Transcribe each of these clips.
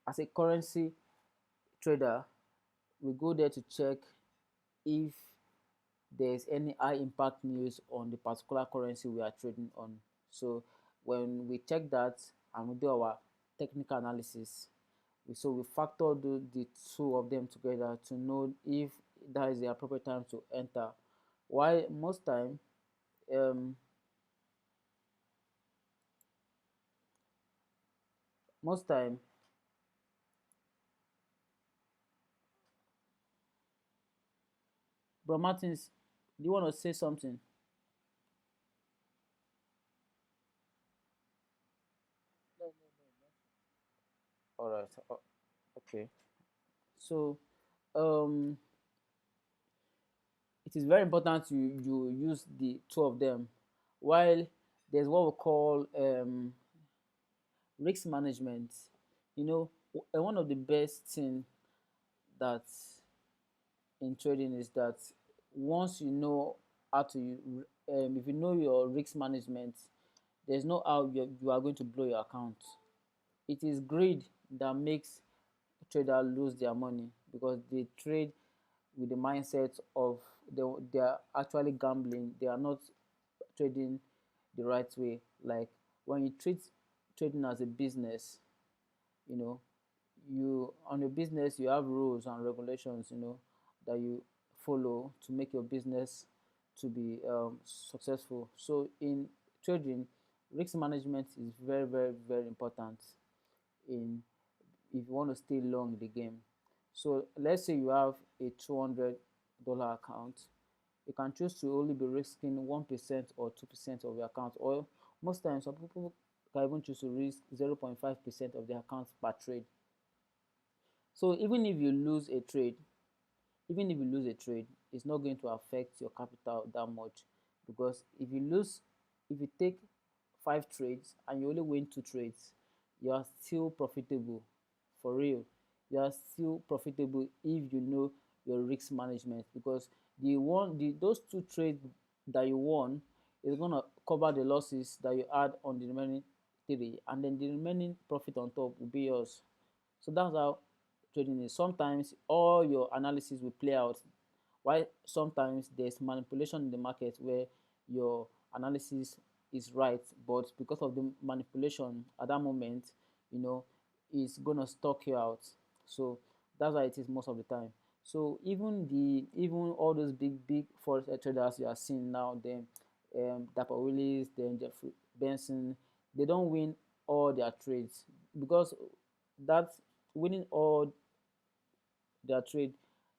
as a currency trader, we go there to check if there's any high impact news on the particular currency we are trading on. So when we check that and we do our technical analysis, so we factor the two of them together to know if that is the appropriate time to enter. Why um, most time, Bro Martins, do you want to say something? All right. Okay. So um, it is very important you use the two of them. While there's what we call risk management. You know, one of the best thing that in trading is that once you know how to if you know your risk management, there's no how you are going to blow your account. It is greed that makes traders lose their money because they trade with the mindset of they are actually gambling. They are not trading the right way. Like when you treat trading as a business, you know, you on your business you have rules and regulations, that you follow to make your business to be successful. So in trading, risk management is very, very, very important in if you want to stay long in the game. So let's say you have a $200 account, you can choose to only be risking 1% or 2% of your account, or most times some people can even choose to risk 0.5% of their account per trade. So even if you lose a trade, it's not going to affect your capital that much, because if you take 5 trades and you only win 2 trades, you are still profitable. For real, you are still profitable if you know your risk management, because those 2 trades that you won is gonna cover the losses that you had on the remaining three, and then the remaining profit on top will be yours. So that's how trading is. Sometimes all your analysis will play out, while sometimes there's manipulation in the market where your analysis is right, but because of the manipulation at that moment, you know, it's gonna stock you out. So that's why it is most of the time. So even all those big forex traders you are seeing now, then Dapper Willis, then Jeffrey Benson, they don't win all their trades, because that winning all their trade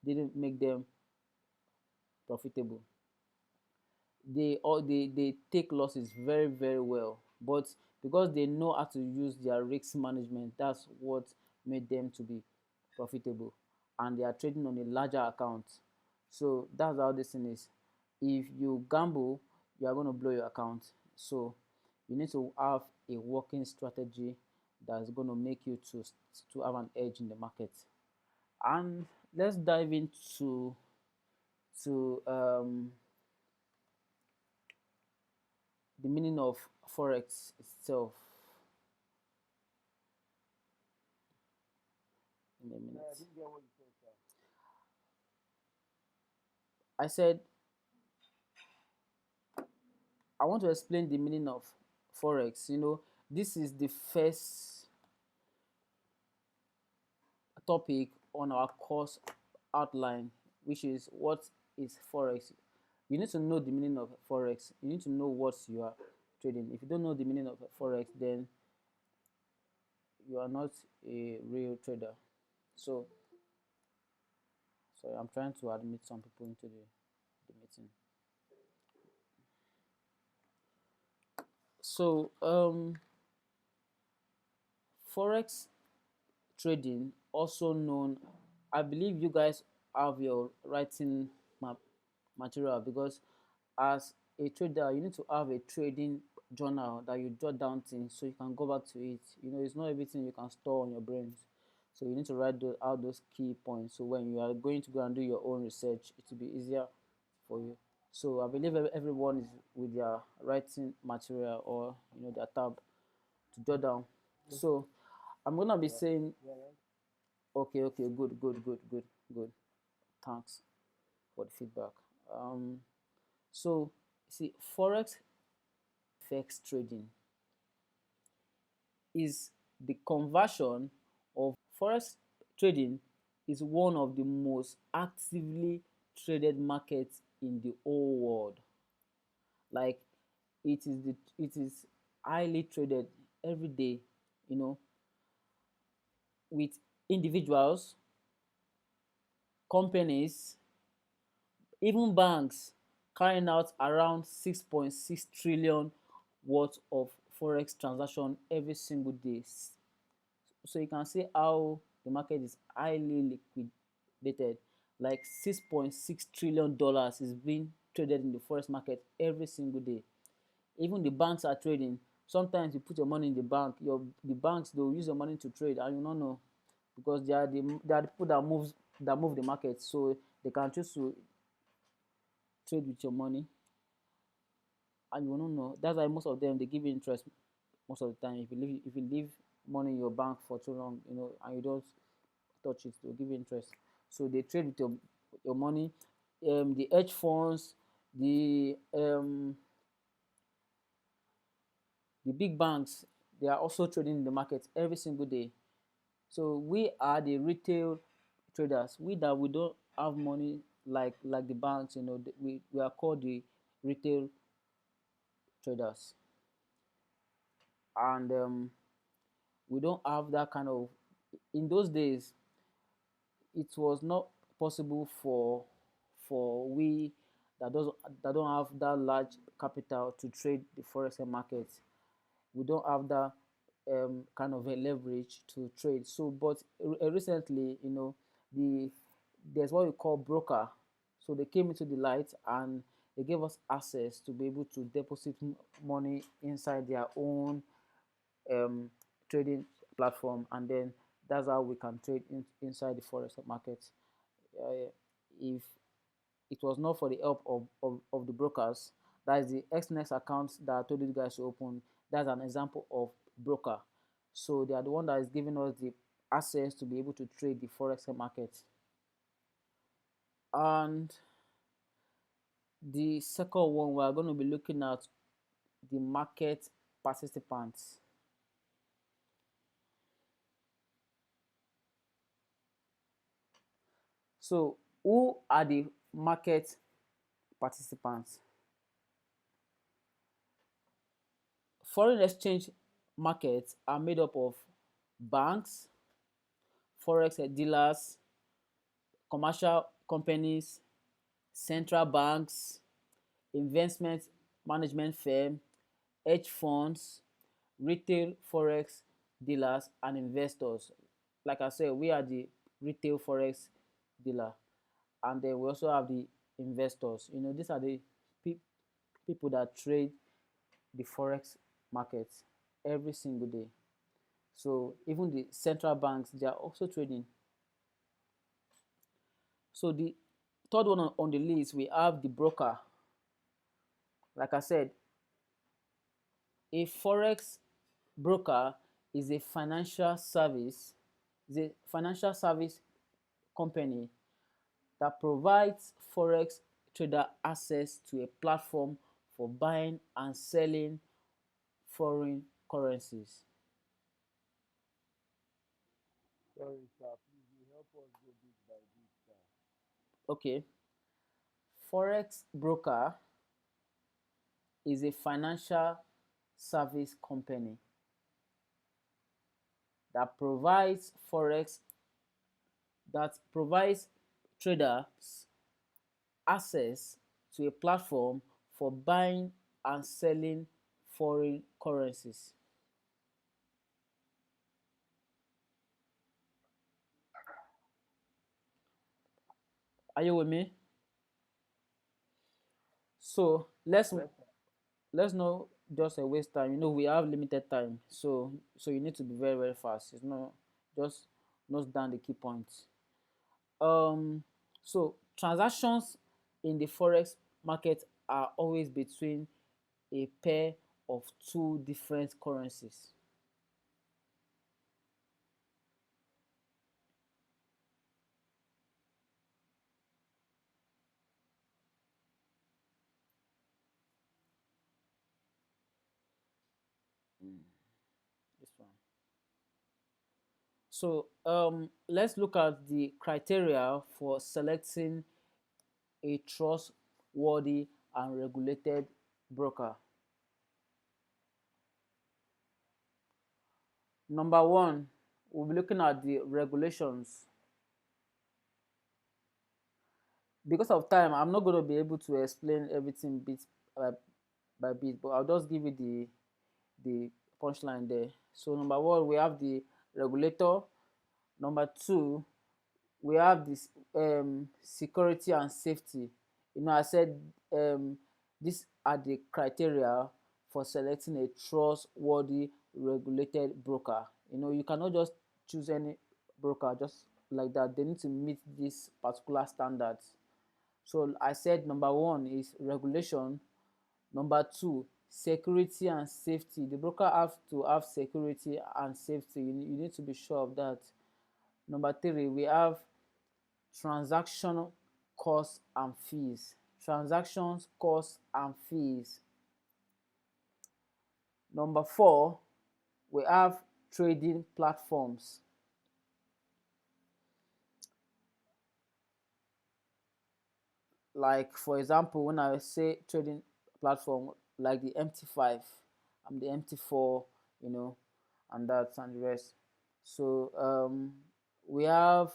didn't make them profitable. They take losses very, very well, but because they know how to use their risk management, that's what made them to be profitable, and they are trading on a larger account. So that's how this thing is. If you gamble, you are going to blow your account. So you need to have a working strategy that's going to make you to have an edge in the market. And let's dive into to the meaning of forex itself in a minute. I said I want to explain the meaning of forex. This is the first topic on our course outline, which is what is forex. You need to know the meaning of forex. You need to know what you are trading. If you don't know the meaning of forex, then you are not a real trader. So sorry, I'm trying to admit some people into the meeting. So forex trading, also known, I believe you guys have your writing material, because as a trader you need to have a trading journal that you jot down things so you can go back to it. It's not everything you can store on your brains, so you need to write out those key points, so when you are going to go and do your own research, it will be easier for you. So I believe everyone is with their writing material, or their tab to jot down. So I'm gonna be saying okay, okay, good, good, good, good, good. Thanks for the feedback. Um, so see, forex FX trading is the conversion of forex trading is one of the most actively traded markets in the whole world. Like it is highly traded every day, you know, with individuals, companies, even banks carrying out around 6.6 trillion worth of forex transaction every single day. So you can see how the market is highly liquidated. Like $6.6 trillion is being traded in the forex market every single day. Even the banks are trading. Sometimes you put your money in the bank, the banks, they will use your money to trade and you don't know, because they are the people that move the market, so they can choose to trade with your money and you will not know. That's why most of them, they give you interest most of the time. If you leave money in your bank for too long, and you don't touch it, they'll give you interest. So they trade with your money. The hedge funds, the big banks, they are also trading in the market every single day. So we are the retail traders. We don't have money like the banks. We are called the retail traders, and we don't have that kind of. In those days, it was not possible for we that don't have that large capital to trade the forex market. We don't have that kind of a leverage to trade. So, but recently, the there's what we call broker. So they came into the light and they gave us access to be able to deposit money inside their own um, trading platform, and then that's how we can trade inside the forex market. If it was not for the help of the brokers, that is the xnext account that I told you guys to open, that's an example of broker. So they are the one that is giving us the access to be able to trade the forex market. And the second one, we are going to be looking at the market participants. So who are the market participants? Foreign exchange markets are made up of banks, forex dealers, commercial companies, central banks, investment management firm, hedge funds, retail forex dealers, and investors. Like I said, we are the retail forex dealer, and then we also have the investors. These are the pe people that trade the forex markets every single day. So even the central banks, they are also trading. So the third one on the list, we have the broker. Like I said, a forex broker is a financial service company that provides forex trader access to a platform for buying and selling foreign currencies. Sorry, sir. Please, you help us go bit by bit, sir. Okay, forex broker is a financial service company that provides traders access to a platform for buying and selling foreign currencies. Are you with me? So Yes, sir. let's not just waste time. We have limited time, so you need to be very very fast. It's not just note down the key points. Um, so transactions in the forex market are always between a pair of two different currencies. So let's look at the criteria for selecting a trustworthy and regulated broker. Number one, we'll be looking at the regulations. Because of time, I'm not going to be able to explain everything bit by, by bit, but I'll just give you the punchline there. So number one, we have the regulator. Number two, we have this security and safety. I said these are the criteria for selecting a trustworthy regulated broker. You cannot just choose any broker just like that. They need to meet these particular standards. So I said number one is regulation. Number two, security and safety. The broker have to have security and safety. You need to be sure of that. Number three, we have transaction costs and fees. Transactions costs and fees. Number four, we have trading platforms. Like for example, when I say trading platform, like the MT5, I'm the MT4, you know, and that's and the rest. So we have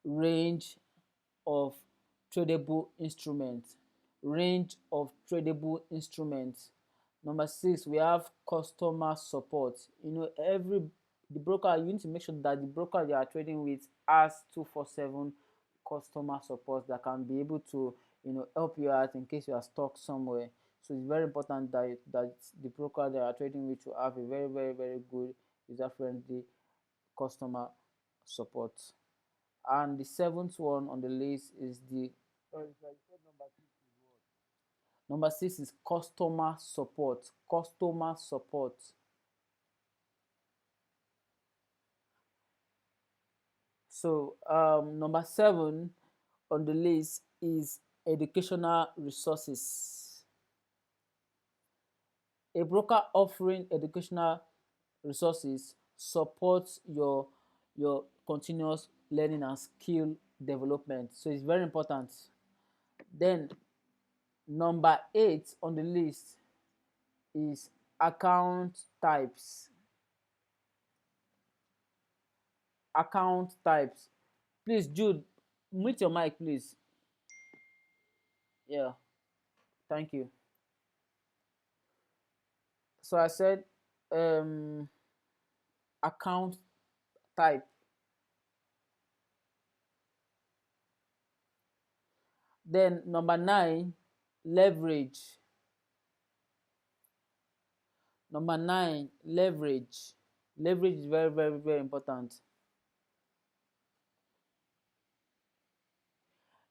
range of tradable instruments. Range of tradable instruments. Number six, we have customer support. Every the broker, you need to make sure that the broker you are trading with has 247 customer support that can be able to help you out in case you are stuck somewhere. So it's very important that the broker that you are trading with will have a very, very, very good user friendly customer support. And the seventh one on the list is the Sorry, sir. You said number six is what? number six is customer support. Customer support. So number seven on the list is educational resources. A broker offering educational resources supports your continuous learning and skill development. So it's very important. Then number eight on the list is account types. Account types. Please, Jude, mute your mic, please. Yeah, thank you. So I said account type. Then number nine, leverage. Number nine, leverage. Leverage is very, very, very important.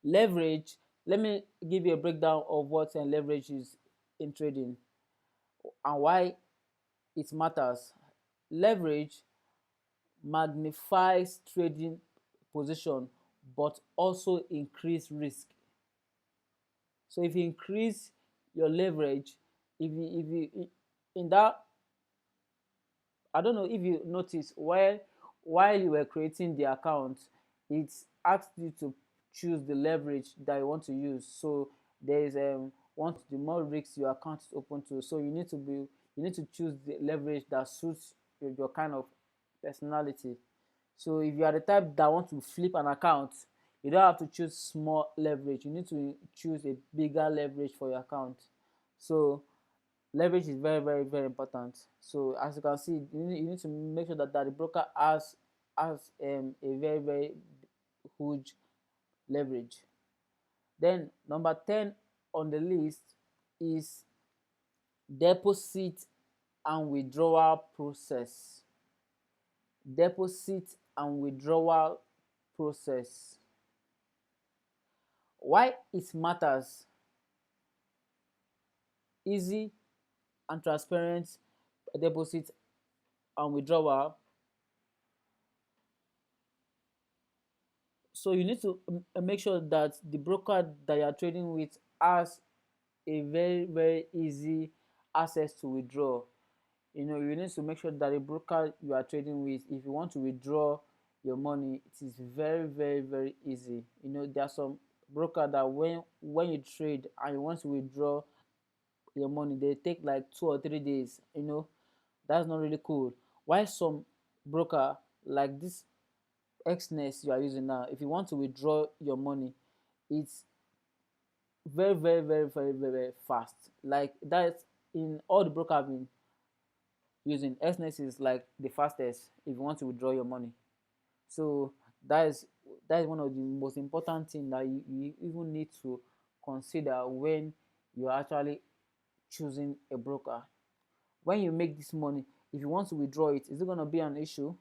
Leverage, let me give you a breakdown of what leverage is in trading and why it matters. Leverage magnifies trading position but also increase risk. So if you increase your leverage, if you in that, I don't know if you notice, while you were creating the account, it asked you to choose the leverage that you want to use. So there is want the more risks your account is open to, so you need to choose the leverage that suits your kind of personality. So if you are the type that want to flip an account, you don't have to choose small leverage. You need to choose a bigger leverage for your account. So leverage is very, very, very important. So as you can see, you need to make sure that the broker has a very, very huge leverage. Then number 10 on the list is deposit and withdrawal process. Deposit and withdrawal process. Why it matters: easy and transparent deposit and withdrawal. So you need to make sure that the broker that you are trading with has a very, very easy access to withdraw. You need to make sure that the broker you are trading with, if you want to withdraw your money, it is very, very, very easy. There are some broker that when you trade and you want to withdraw your money, they take like 2 or 3 days. That's not really cool. Why some broker like this xness you are using now, if you want to withdraw your money, it's very, very, very, very, very, very fast. Like that, in all the broker I've been using, xness is like the fastest if you want to withdraw your money. So that is one of the most important thing that you even need to consider when you're actually choosing a broker. When you make this money, if you want to withdraw it, is it going to be an issue?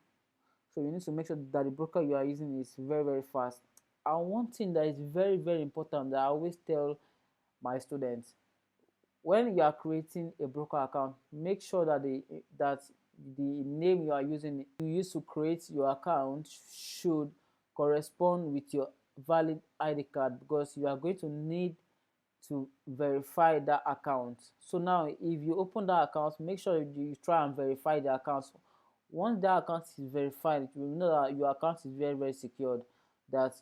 So you need to make sure that the broker you are using is very, very fast. And one thing that is very, very important that I always tell my students, when you are creating a broker account, make sure that the name you are using, you use to create your account, should correspond with your valid ID card, because you are going to need to verify that account. So now if you open that account, make sure you try and verify the account. Once that account is verified, you will know that your account is very, very secured, that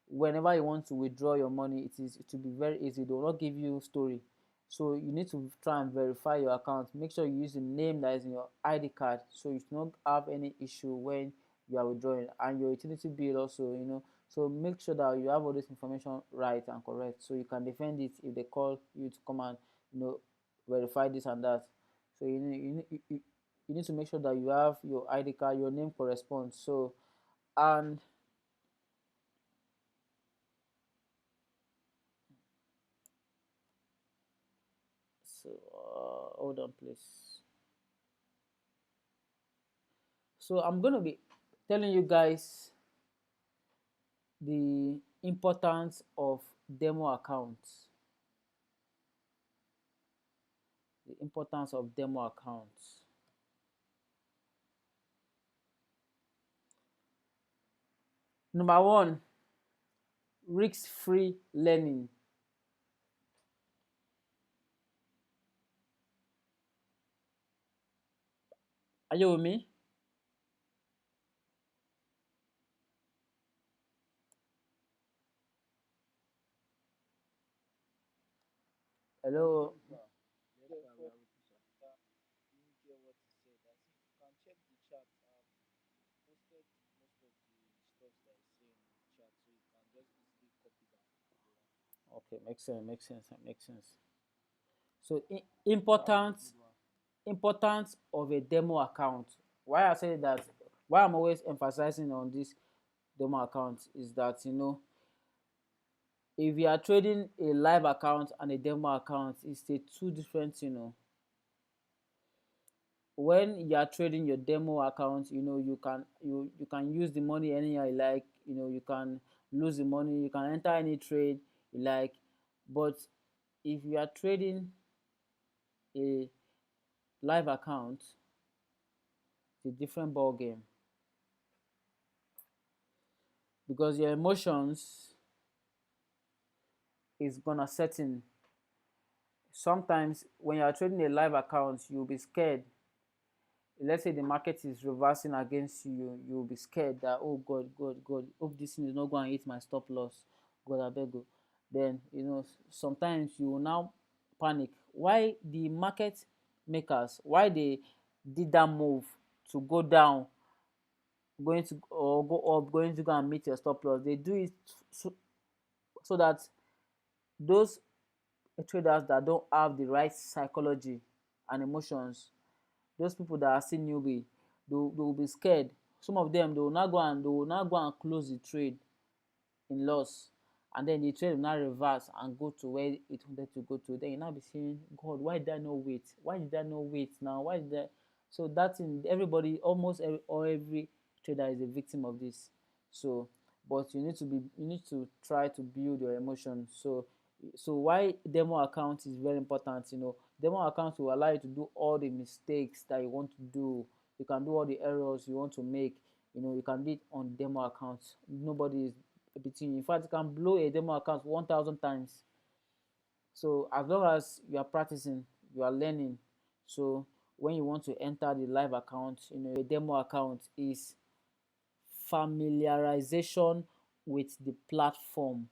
whenever you want to withdraw your money, it will be very easy. They will not give you story. So you need to try and verify your account. Make sure you use the name that is in your ID card, so you do not have any issue when you are withdrawing. And your utility bill also, so make sure that you have all this information right and correct, so you can defend it if they call you to come and verify this and that. So you need to make sure that you have your ID card, your name corresponds. And so hold on please. So I'm going to be telling you guys the importance of demo accounts. The importance of demo accounts. Number one, risk-free learning. Are you with me? Hello. Yes, sir, we are with you, sir. Didn't get what he said. I think you can check the chat. Posted most of the stuff that is saying in the chat, so you can just easily copy down if you want. Okay, makes sense, makes sense, makes sense. So That was a good one. importance of a demo account. Why I say that, why I'm always emphasizing on this demo account, is that if you are trading a live account and a demo account, it's a two different. When you are trading your demo account, you can use the money anyhow you like. You can lose the money, you can enter any trade you like. But if you are trading a live account, it's a different ball game, because your emotions is gonna set in. Sometimes when you are trading a live account, you'll be scared. Let's say the market is reversing against you, you'll be scared that, oh god, god, god, hope this thing is not going to hit my stop loss. God abeg o. Then sometimes you will now panic why the market makers, why they did that move to go down, going to or go up, going to go and meet your stop loss. They do it so that those traders that don't have the right psychology and emotions, those people that are still newbie, they will be scared. Some of them, they will now go and close the trade in loss, and then the trade will now reverse and go to where it wanted to go to. Then you now be saying, god, why did I not wait? Why did I not wait now? Why did I? So that thing, everybody, almost every trader is a victim of this. So but you need to try to build your emotions. So why demo account is very important. Demo account will allow you to do all the mistakes that you want to do. You can do all the errors you want to make. You can do it on demo accounts. Nobody is beating you. In fact, you can blow a demo account 1,000 times. So as long as you are practicing, you are learning. So when you want to enter the live account, a demo account, is familiarization with the platform.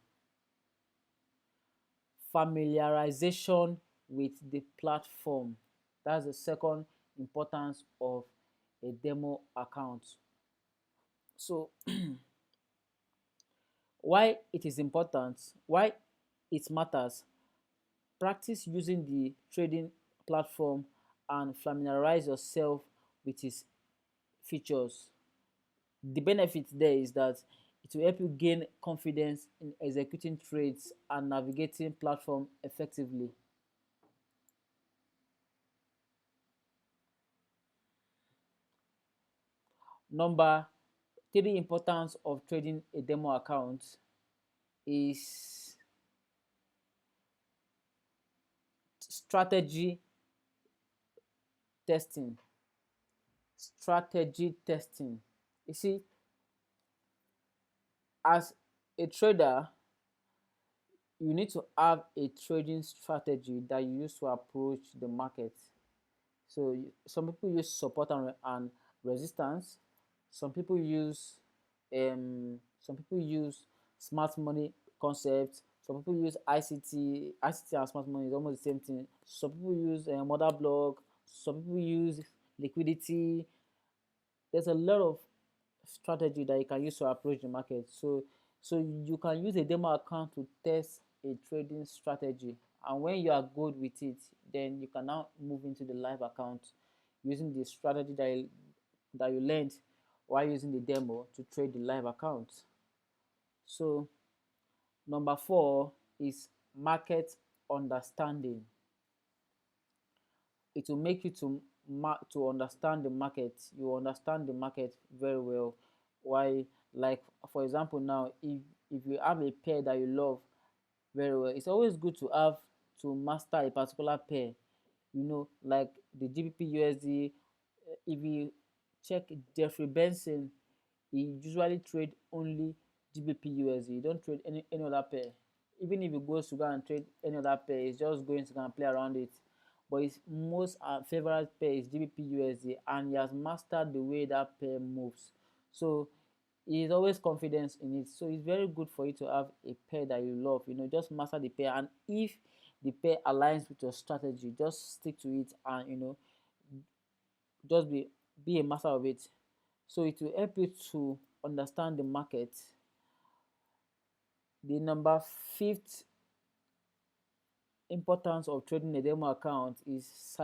Familiarization with the platform. That's the second importance of a demo account. So why it is important, why it matters: practice using the trading platform and familiarize yourself with its features. The benefit there is that it will help you gain confidence in executing trades and navigating platform effectively. Number three importance of trading a demo account is strategy testing. Strategy testing. You see, as a trader, you need to have a trading strategy that you use to approach the market. So some people use support and resistance. Some people use smart money concepts. Some people use ICT. ICT and smart money is almost the same thing. Some people use order block. Some people use liquidity. There's a lot of strategy that you can use to approach the market. So you can use a demo account to test a trading strategy, and when you are good with it, then you can now move into the live account using the strategy that you learned while using the demo to trade the live account. So number four is market understanding. It will make you to understand the market. You understand the market very well. Why, like for example, now if you have a pair that you love very well, it's always good to have to master a particular pair. Like the GBP USD. If you check Jeffrey Benson, he usually trade only GBP USD. You don't trade any other pair. Even if he goes to go and trade any other pair, he's just going to go and play around it. But his most favorite pair is GBP USD, and he has mastered the way that pair moves. So he is always confident in it. So it's very good for you to have a pair that you love. Just master the pair, and if the pair aligns with your strategy, just stick to it, and just be a master of it. So it will help you to understand the market. The number fifth importance of trading a demo account is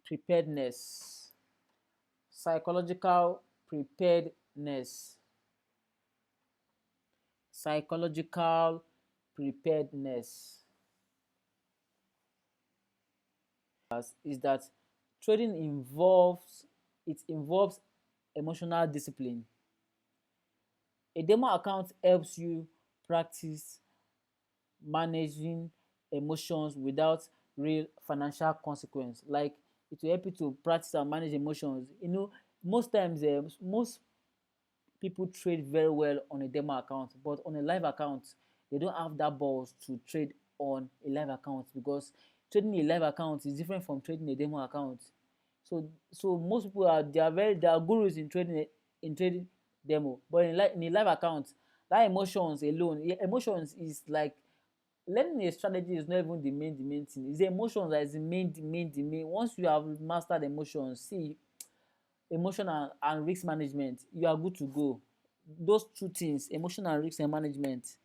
preparedness. Psychological preparedness. Psychological preparedness is that trading involves emotional discipline. A demo account helps you practice managing emotions without real financial consequence. Like, it will help you to practice and manage emotions. Most times, most people trade very well on a demo account, but on a live account, they don't have that balls to trade on a live account, because trading a live account is different from trading a demo account. So most people they are gurus in trading demo, but in a live account, that emotions alone, emotions is like, learning a strategy is not even the main thing. It's the emotions that is the main. Once you have mastered emotions, see, emotion and risk management, you are good to go. Those two things, emotion and risk management,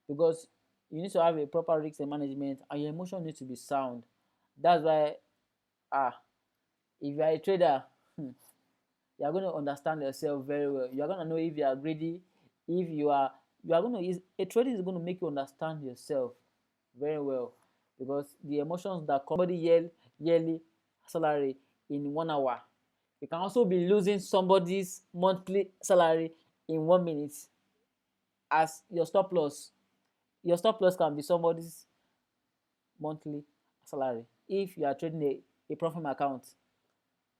because you need to have a proper risk management, and your emotion needs to be sound. That's why, ah if you are a trader, you are going to understand yourself very well. You are going to know if you are greedy, if you are going to a trading is going to make you understand yourself very well, because the emotions that come, somebody yearly salary in 1 hour, you can also be losing somebody's monthly salary in 1 minute as your stop loss can be somebody's monthly salary if you are trading a profit account,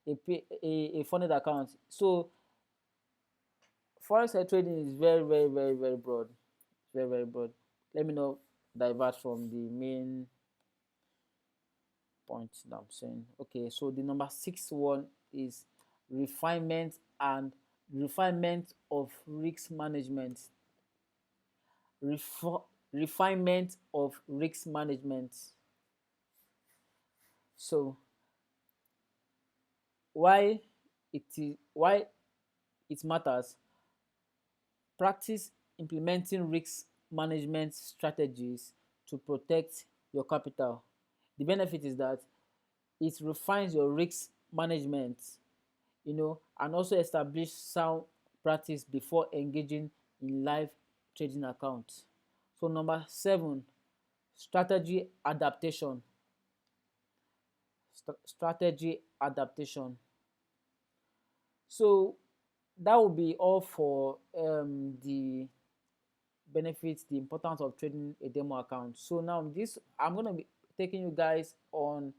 a funded account. So forex trading is very, very, very, very broad. Very, very broad. Let me know divert from the main point that I'm saying. Okay, so the number six one is refinement and refinement of risk management. Refinement of risk management. So why it matters? Practice implementing risk management strategies to protect your capital. The benefit is that it refines your risk management, and also establish sound practice before engaging in live trading accounts. So number seven, strategy adaptation. Strategy adaptation. So that will be all for the benefits, the importance of trading a demo account. So now this, I'm going to be taking you guys on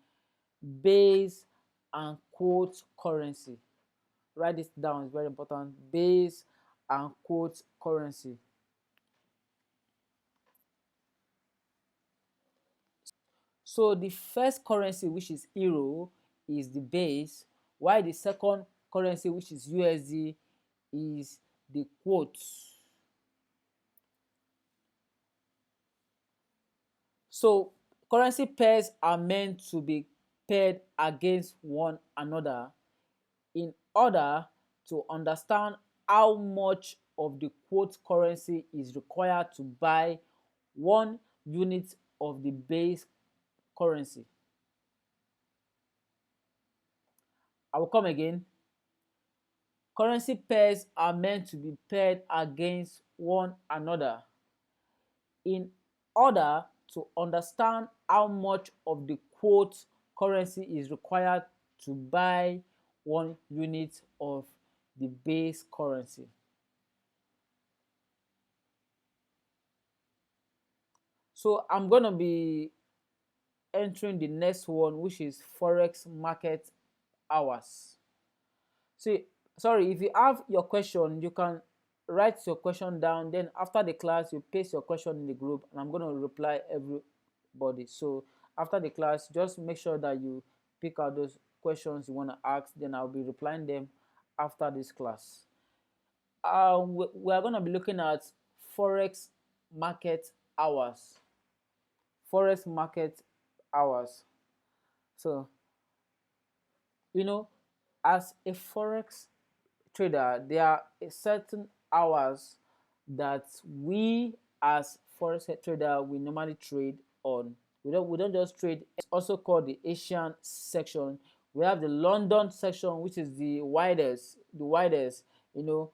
base and quote currency. Write this down, it's very important. Base and quote currency. So the first currency, which is euro, is the base, while the second currency, which is USD, is the quote. So currency pairs are meant to be paired against one another in order to understand how much of the quote currency is required to buy one unit of the base currency. I will come again. Currency pairs are meant to be paired against one another in order to understand how much of the quote currency is required to buy one unit of the base currency. So I'm going to be entering the next one, which is forex market hours. See, sorry, if you have your question, you can write your question down. Then after the class, you paste your question in the group, and I'm going to reply everybody. So after the class, just make sure that you pick out those questions you want to ask. Then I'll be replying them after this class. We are going to be looking at forex market hours. Forex market hours. So, as a forex trader, there are a certain hours that we as forex trader we normally trade on. We don't just trade. Also called the Asian section. We have the London section, which is the widest, you know,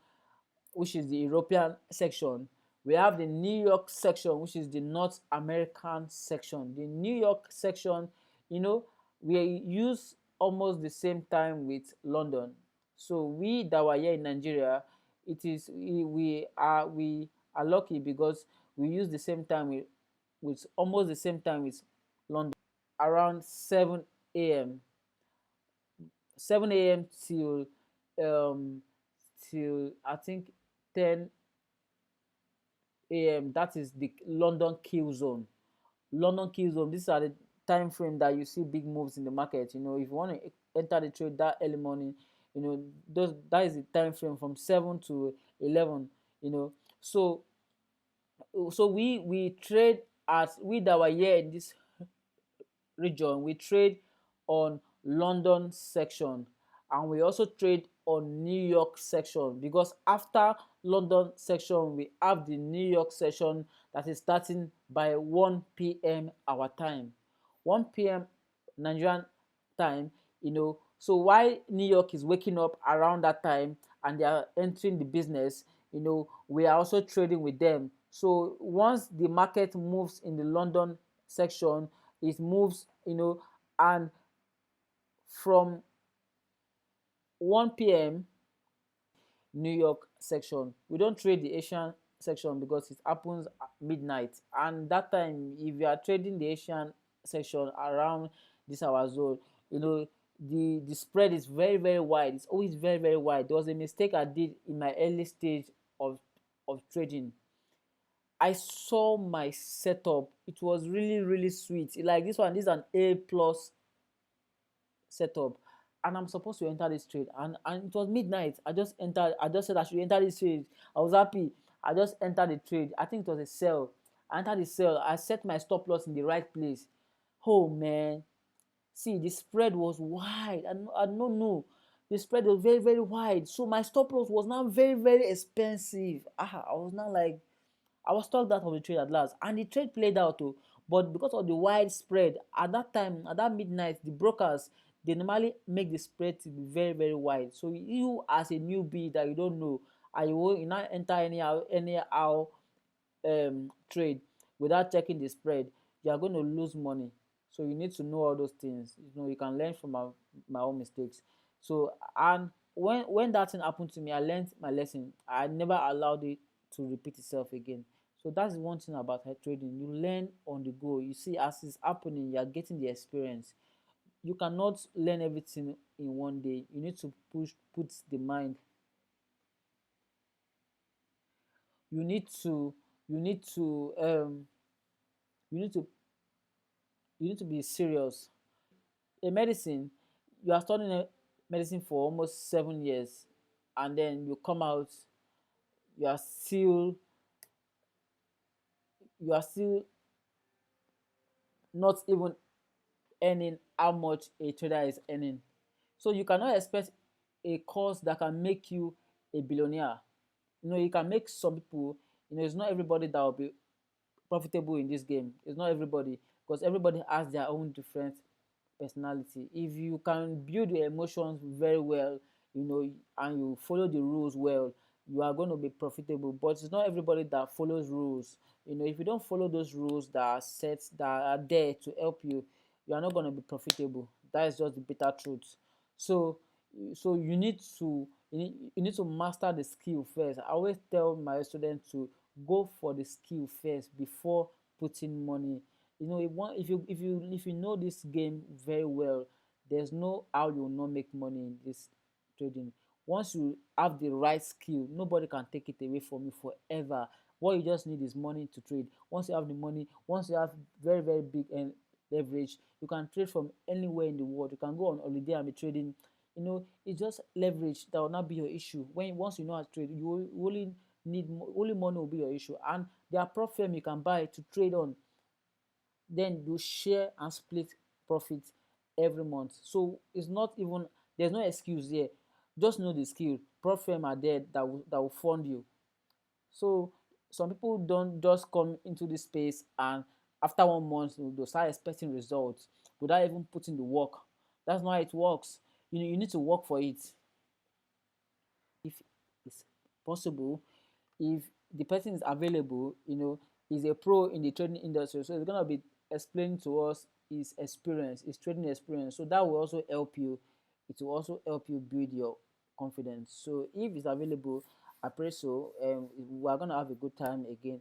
which is the European section. We have the New York section, which is the North American section. The New York section, we use almost the same time with London. So we that were here in Nigeria, it is we are lucky because we use the same time with almost the same time with London, around 7 a.m. 7 a.m. um till I think 10 a.m. That is the London kill zone. London kill zone. These are the time frame that you see big moves in the market. If you want to enter the trade that early morning, that is the time frame from 7 to 11. So we trade as we that were here in this region, we trade on London section, and we also trade on New York section, because after London section we have the New York section that is starting by 1 p.m. our time, 1 p.m. Nigerian time. So while New York is waking up around that time and they are entering the business, we are also trading with them. So once the market moves in the London section, it moves, and from 1 p.m. New York section. We don't trade the Asian section because it happens at midnight, and that time if you are trading the Asian section around this hour zone, the spread is very very wide. It's always very very wide. There was a mistake I did in my early stage of trading. I saw my setup. It was really, really sweet. Like this one, this is an A plus setup. And I'm supposed to enter this trade. And it was midnight. I just entered. I just said I should enter this trade. I was happy. I just entered the trade. I think it was a sell. I entered the sell. I set my stop loss in the right place. Oh man. See, the spread was wide. I don't know. The spread was very, very wide. So my stop loss was now very, very expensive. I was now like, I was stuck out of the trade at last. And the trade played out too. But because of the wide spread, at that time, at that midnight, the brokers, they normally make the spread to be very, very wide. So you as a newbie that you don't know, and you will not enter anyhow trade without checking the spread, you are going to lose money. So you need to know all those things. You can learn from my own mistakes. So, and when that thing happened to me, I learned my lesson. I never allowed it to repeat itself again. So that's one thing about high trading. You learn on the go. You see, as it's happening, you are getting the experience. You cannot learn everything in one day. You need to put the mind. You need to you need to you need to you need to be serious. A medicine, you are studying medicine for almost 7 years, and then you come out, you are still you are still not even earning how much a trader is earning. So you cannot expect a course that can make you a billionaire. You can make some people. It's not everybody that will be profitable in this game. It's not everybody, because everybody has their own different personality. If you can build your emotions very well, and you follow the rules well, you are going to be profitable. But it's not everybody that follows rules. If you don't follow those rules that are set, that are there to help you, you are not going to be profitable. That is just the bitter truth. So you need to master the skill first. I always tell my students to go for the skill first before putting money. If you know this game very well, there's no how you will not make money in this trading. Once you have the right skill, nobody can take it away from you forever. What you just need is money to trade. Once you have the money, once you have very, very big and leverage, you can trade from anywhere in the world. You can go on holiday and be trading. It's just leverage that will not be your issue. Once you know how to trade, you only need only money will be your issue. And there are prop firm you can buy to trade on. Then you share and split profit every month. So it's not even, there's no excuse here. Just know the skill. Prop firm are there that will fund you. So some people don't just come into this space, and after 1 month they'll start expecting results without even putting the work. That's not how it works. You need to work for it. If it's possible, if the person is available, is a pro in the trading industry, so it's gonna be explaining to us his experience, his trading experience. So that will also help you. It will also help you build your confidence. So if it's available, I pray so. We are gonna have a good time again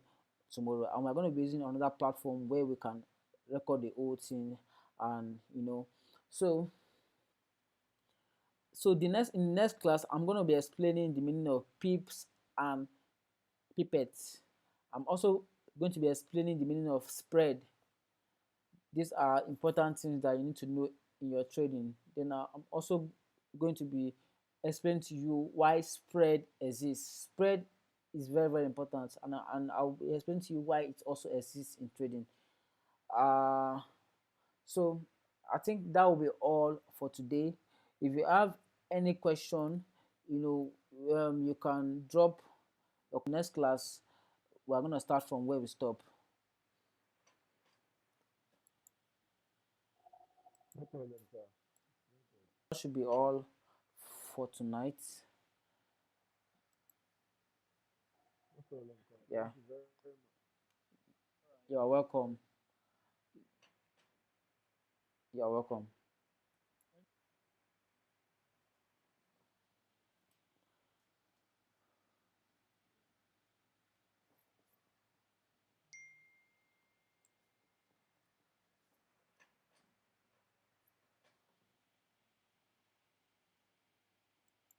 tomorrow, and we're gonna be using another platform where we can record the whole thing, and so in the next class, I'm going to be explaining the meaning of pips and pipettes. I'm also going to be explaining the meaning of spread. These are important things that you need to know in your trading. Then I'm also going to be explaining to you why spread exists. Spread is very, very important, and I'll be explaining to you why it also exists in trading. Uh, so I think that will be all for today. If you have any question, you can drop your next class. We're going to start from where we stop. No problem, sir. That should be all for tonight. No problem, sir. Yeah, Thank you very much. you're welcome. You're welcome.